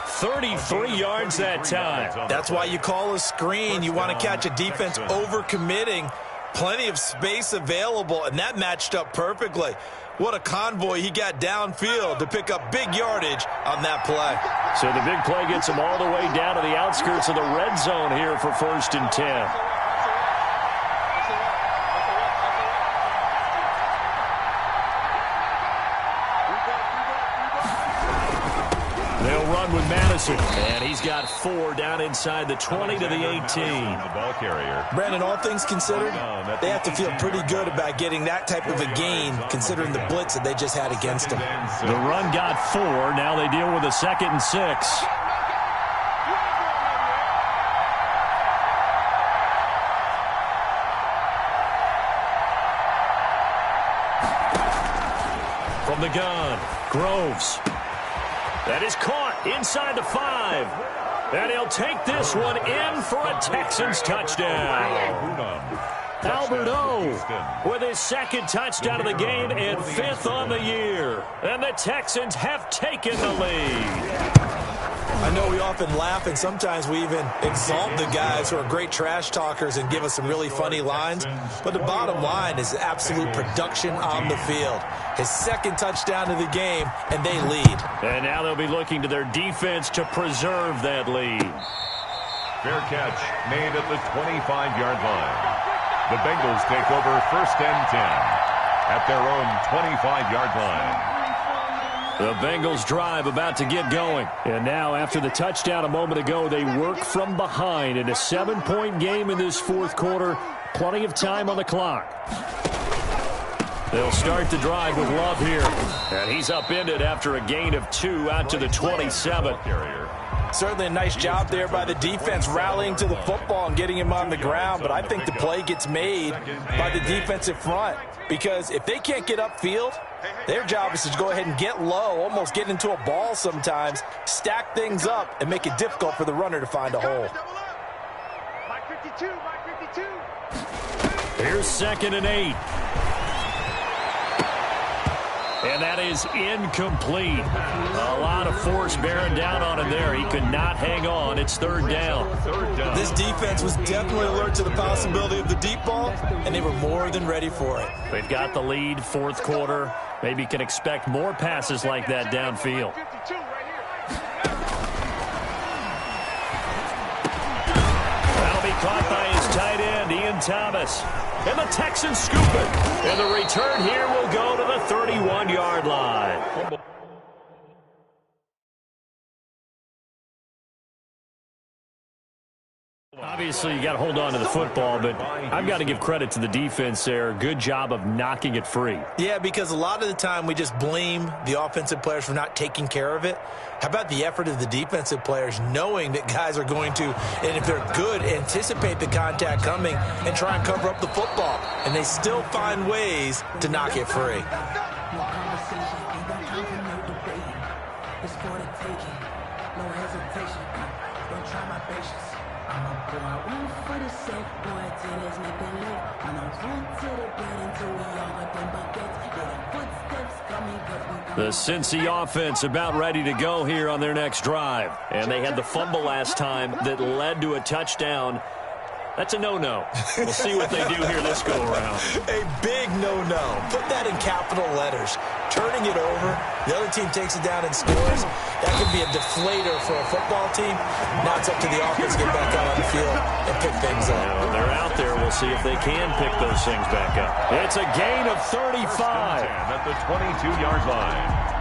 33 yards that time. That's why you call a screen. You want to catch a defense overcommitting. Plenty of space available, and that matched up perfectly. What a convoy he got downfield to pick up big yardage on that play. So the big play gets him all the way down to the outskirts of the red zone here for 1st and 10. They'll run with Madison, and he's got 4 down inside the 20 to the 18. The ball carrier. Brandon, all things considered, they have to feel pretty good about getting that type of a gain, considering the blitz that they just had against them. The run got 4. Now they deal with a 2nd and 6. From the gun, Groves. That is caught inside the 5. And he'll take this one in for a Texans touchdown. Albert O with his 2nd touchdown of the game and 5th on the year. And the Texans have taken the lead. I know we often laugh, and sometimes we even exalt the guys who are great trash talkers and give us some really funny lines. But the bottom line is absolute production on the field. His 2nd touchdown of the game, and they lead. And now they'll be looking to their defense to preserve that lead. Fair catch made at the 25-yard line. The Bengals take over 1st and 10 at their own 25-yard line. The Bengals drive about to get going. And now, after the touchdown a moment ago, they work from behind in a 7-point game in this 4th quarter. Plenty of time on the clock. They'll start the drive with Love here. And he's upended after a gain of 2 out to the 27. Certainly a nice job there by the defense rallying to the football and getting him on the ground. But I think the play gets made by the defensive front. Because if they can't get upfield, their job is to go ahead and get low, almost get into a ball sometimes, stack things up, and make it difficult for the runner to find a hole. Here's 2nd and 8. And that is incomplete. A lot of force bearing down on him there. He could not hang on. It's 3rd down. This defense was definitely alert to the possibility of the deep ball, and they were more than ready for it. They've got the lead, 4th quarter. Maybe can expect more passes like that downfield. That'll be caught by his tight end, Ian Thomas. And the Texans scoop it. And the return here will go to the 31-yard line. Obviously, you got to hold on to the football, but I've got to give credit to the defense there. Good job of knocking it free. Yeah, because a lot of the time we just blame the offensive players for not taking care of it. How about the effort of the defensive players knowing that guys are going to, and if they're good, anticipate the contact coming and try and cover up the football. And they still find ways to knock it free. No conversation, ain't got time for no debating. It's for the taking, no hesitation. Don't try my patience. I'm a boy, one for the safe, boy, till there's nothing left. I'm a run to the bed until we all got them buckets. Yeah, the footsteps coming, cause we The Cincy offense about ready to go here on their next drive. And they had the fumble last time that led to a touchdown. That's a no-no. We'll see what they do here this go-around. A big no-no. Put that in capital letters. Turning it over, the other team takes it down and scores. That can be a deflator for a football team. Now it's up to the offense to get back out on the field and pick things up. They're out there. We'll see if they can pick those things back up. It's a gain of 35. At the 22-yard line.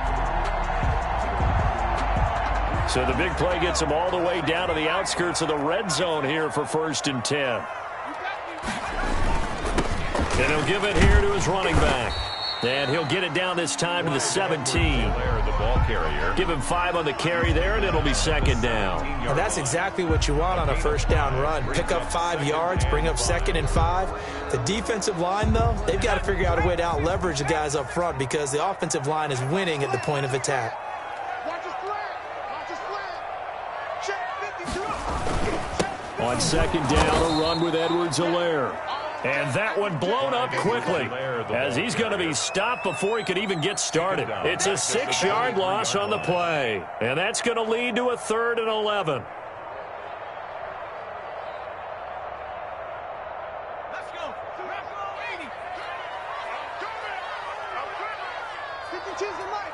So the big play gets him all the way down to the outskirts of the red zone here for 1st and 10. And he'll give it here to his running back. And he'll get it down this time to the 17. The ball carrier. Give him 5 on the carry there, and it'll be 2nd down. And that's exactly what you want on a 1st down run. Pick up 5 yards, bring up 2nd and 5. The defensive line, though, they've got to figure out a way to out-leverage the guys up front because the offensive line is winning at the point of attack. On 2nd down, a run with Edwards-Helaire. And that one blown up quickly as he's going to be stopped before he could even get started. It's a 6-yard loss on the play. And that's going to lead to a 3rd and 11. Let's go. 80.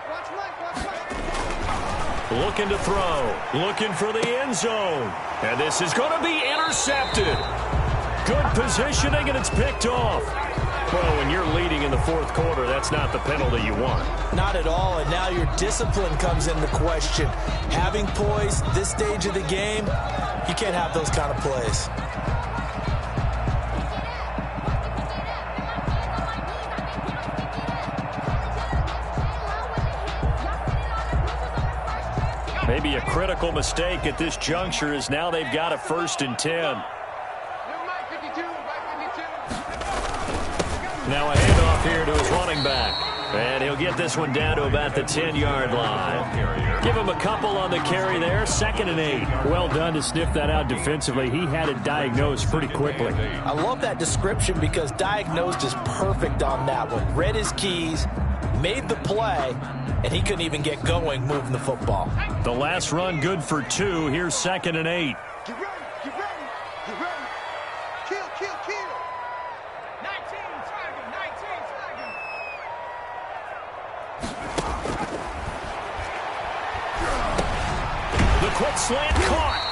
Watch Mike. Looking to throw. Looking for the end zone. And this is going to be intercepted. Good positioning, and it's picked off. Well, when you're leading in the 4th quarter, that's not the penalty you want. Not at all, and now your discipline comes into question. Having poise this stage of the game, you can't have those kind of plays. Maybe a critical mistake at this juncture is now they've got a 1st and 10. Now a handoff here to his running back. And he'll get this one down to about the 10-yard line. Give him a couple on the carry there. 2nd and 8. Well done to sniff that out defensively. He had it diagnosed pretty quickly. I love that description because diagnosed is perfect on that one. Read his keys, made the play, and he couldn't even get going moving the football. The last run good for 2. Here's 2nd and 8. Get ready. Kill. 19 target. The quick slant caught.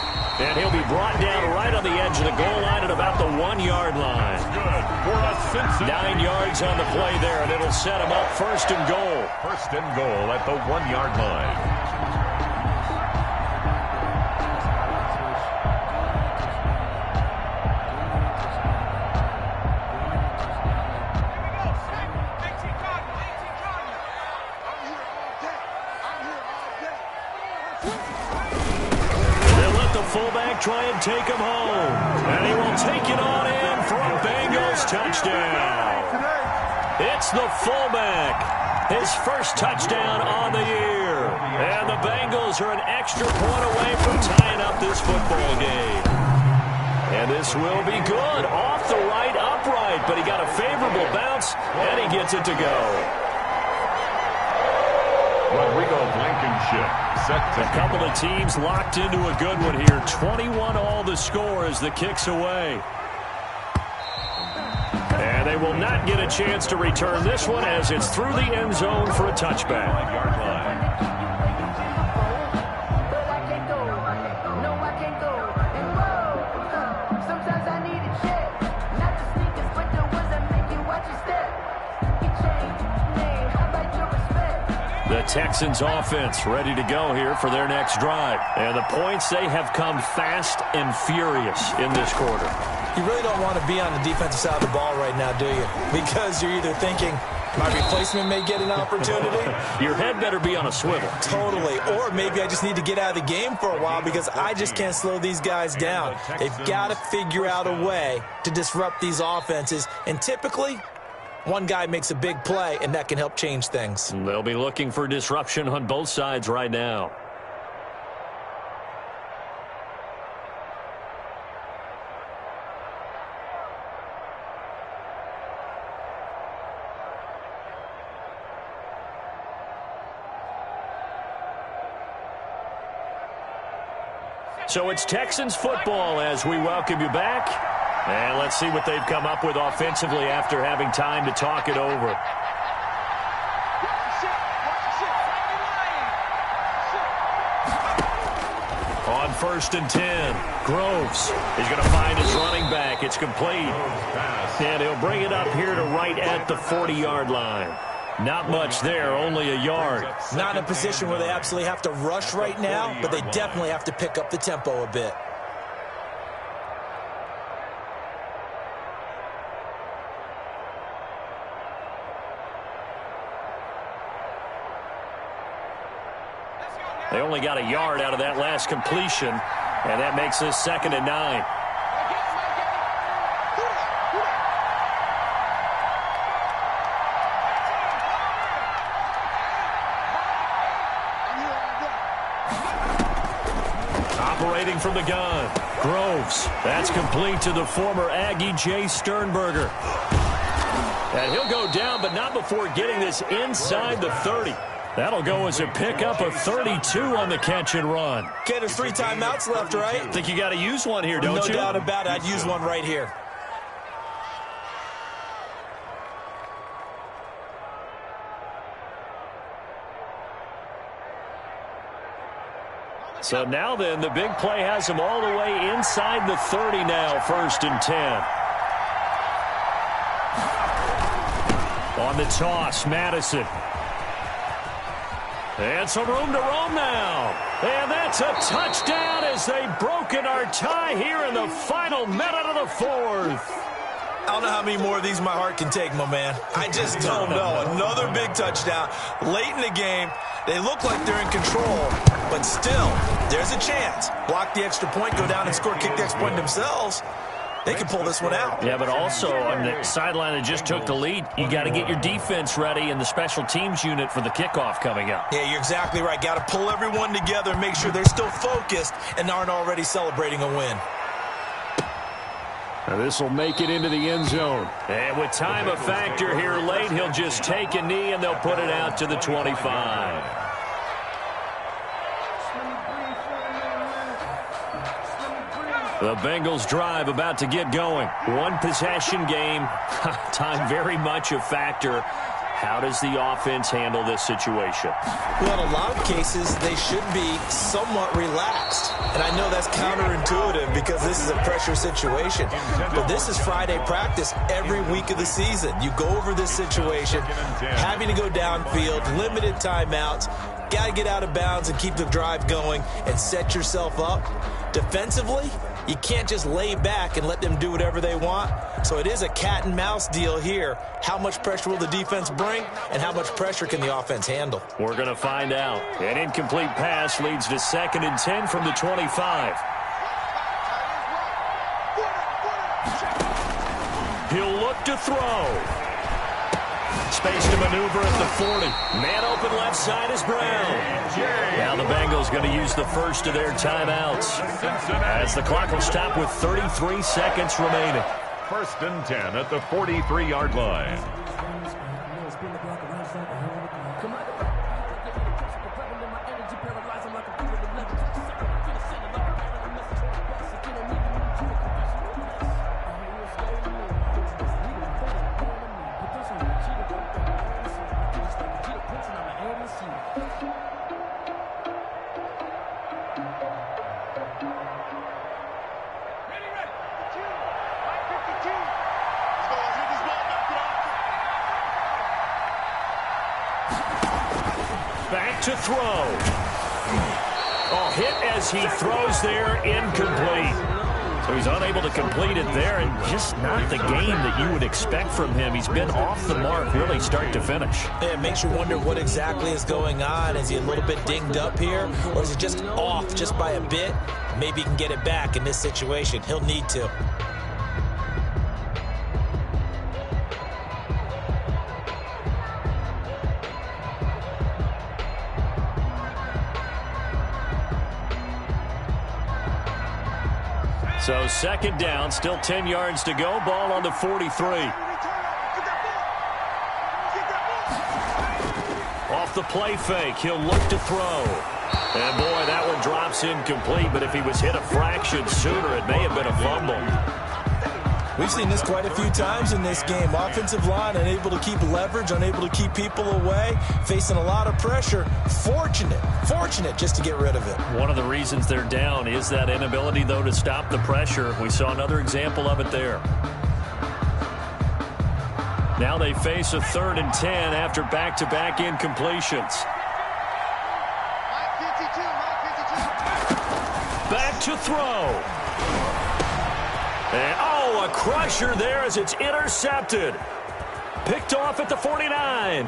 And he'll be brought down right on the edge of the goal line at about the 1-yard line. Good for us. 9 yards on the play there, and it'll set him up 1st and goal. 1st and goal at the 1-yard line. might try and take him home. And he will take it on in for a Bengals touchdown. It's the fullback. His first touchdown on the year. And the Bengals are an extra point away from tying up this football game. And this will be good. Off the right upright, but he got a favorable bounce, and he gets it to go. Rodrigo Blankenship set to A couple of teams locked into a good one here. 21 all the score as the kick's away. And they will not get a chance to return this one as it's through the end zone for a touchback. Yard line. The Texans offense ready to go here for their next drive. And the points, they have come fast and furious in this quarter. You really don't want to be on the defensive side of the ball right now, do you? Because you're either thinking, my replacement may get an opportunity. Your head better be on a swivel. Totally. Or maybe I just need to get out of the game for a while because I just can't slow these guys down. They've got to figure out a way to disrupt these offenses. And typically, one guy makes a big play, and that can help change things. They'll be looking for disruption on both sides right now. So it's Texans football as we welcome you back. And let's see what they've come up with offensively after having time to talk it over. On 1st and 10, Groves is going to find his running back. It's complete. And he'll bring it up here to right at the 40-yard line. Not much there, only a yard. Not in a position where they absolutely have to rush right now, but they definitely have to pick up the tempo a bit. They only got a yard out of that last completion, and that makes this 2nd and 9. Operating from the gun, Groves. That's complete to the former Aggie, Jay Sternberger. And he'll go down, but not before getting this inside the 30. That'll go as a pickup of 32 on the catch and run. Okay, there's 3 timeouts left, right? Think you got to use one here, don't you? No doubt about it. I'd use one right here. So now then, the big play has him all the way inside the 30 now, 1st and 10. On the toss, Madison. And some room to roam now. And that's a touchdown as they've broken our tie here in the final minute of the 4th. I don't know how many more of these my heart can take, my man. I just don't know. Another big touchdown late in the game. They look like they're in control, but still, there's a chance. Block the extra point, go down and score, kick the extra point themselves. They can pull this one out. Yeah, but also on the sideline that just took the lead, you got to get your defense ready and the special teams unit for the kickoff coming up. Yeah, you're exactly right. Got to pull everyone together and make sure they're still focused and aren't already celebrating a win. Now this will make it into the end zone. And with time a factor here late, he'll just take a knee and they'll put it out to the 25. The Bengals drive about to get going. One possession game. Time very much a factor. How does the offense handle this situation? Well, in a lot of cases, they should be somewhat relaxed. And I know that's counterintuitive because this is a pressure situation. But this is Friday practice every week of the season. You go over this situation, having to go downfield, limited timeouts, got to get out of bounds and keep the drive going and set yourself up. Defensively, you can't just lay back and let them do whatever they want. So it is a cat and mouse deal here. How much pressure will the defense bring, and how much pressure can the offense handle? We're going to find out. An incomplete pass leads to 2nd and 10 from the 25. look to throw. Space to maneuver at the 40. Man open left side is Brown. Now the Bengals going to use the first of their timeouts, as the clock will stop with 33 seconds remaining. 1st and 10 at the 43-yard line. Back to throw. Oh, hit as he throws there, incomplete. So he's unable to complete it there, and just not the game that you would expect from him. He's been off the mark really start to finish. Yeah, it makes you wonder what exactly is going on. Is he a little bit dinged up here, or is it just off just by a bit? Maybe he can get it back in this situation. He'll need to. So 2nd down, still 10 yards to go. Ball on the 43. Off the play fake, he'll look to throw. And boy, that one drops incomplete, but if he was hit a fraction sooner, it may have been a fumble. We've seen this quite a few times in this game. Offensive line unable to keep leverage, unable to keep people away, facing a lot of pressure. Fortunate just to get rid of it. One of the reasons they're down is that inability, though, to stop the pressure. We saw another example of it there. Now they face a 3rd and 10 after back-to-back incompletions. Back to throw. And, a crusher there as it's intercepted. Picked off at the 49.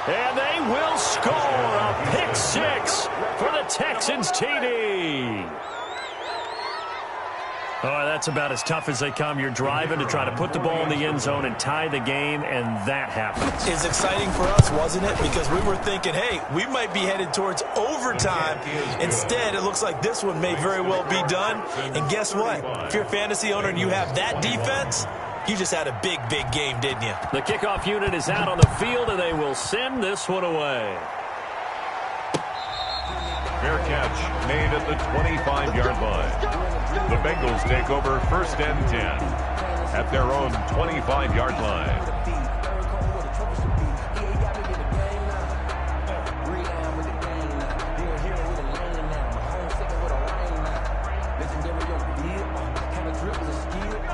And they will score a pick 6 for the Texans TD. Oh, that's about as tough as they come. You're driving to try to put the ball in the end zone and tie the game, and that happens. It's exciting for us, wasn't it? Because we were thinking, hey, we might be headed towards overtime. Instead, it looks like this one may very well be done. And guess what? If you're a fantasy owner and you have that defense, you just had a big game, didn't you? The kickoff unit is out on the field, and they will send this one away. Fair catch made at the 25-yard line. The Bengals take over 1st and 10 at their own 25-yard line.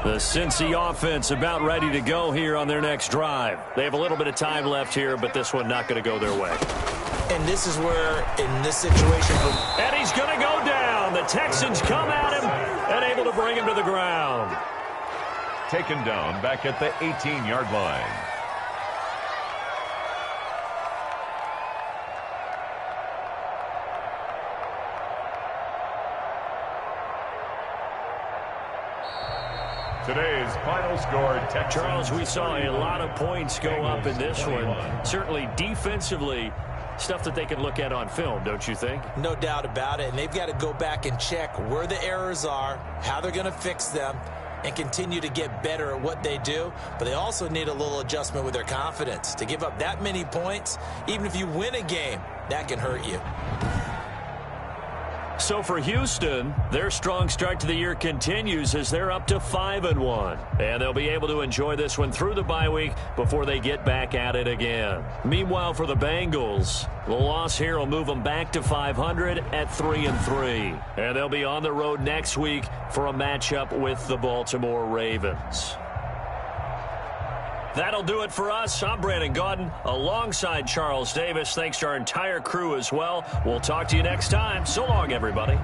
The Cincy offense about ready to go here on their next drive. They have a little bit of time left here, but this one not going to go their way. And this is where, in this situation... And he's going to go down. The Texans come at him and able to bring him to the ground. Taken down back at the 18-yard line. Today's final score, Texans. Charles, we saw a lot of points go up in this one. Certainly defensively, stuff that they can look at on film, don't you think? No doubt about it. And they've got to go back and check where the errors are, how they're going to fix them, and continue to get better at what they do. But they also need a little adjustment with their confidence. To give up that many points, even if you win a game, that can hurt you. So for Houston, their strong start to the year continues as they're up to 5-1. And they'll be able to enjoy this one through the bye week before they get back at it again. Meanwhile, for the Bengals, the loss here will move them back to 500 at 3-3. And they'll be on the road next week for a matchup with the Baltimore Ravens. That'll do it for us. I'm Brandon Gaudin alongside Charles Davis. Thanks to our entire crew as well. We'll talk to you next time. So long, everybody.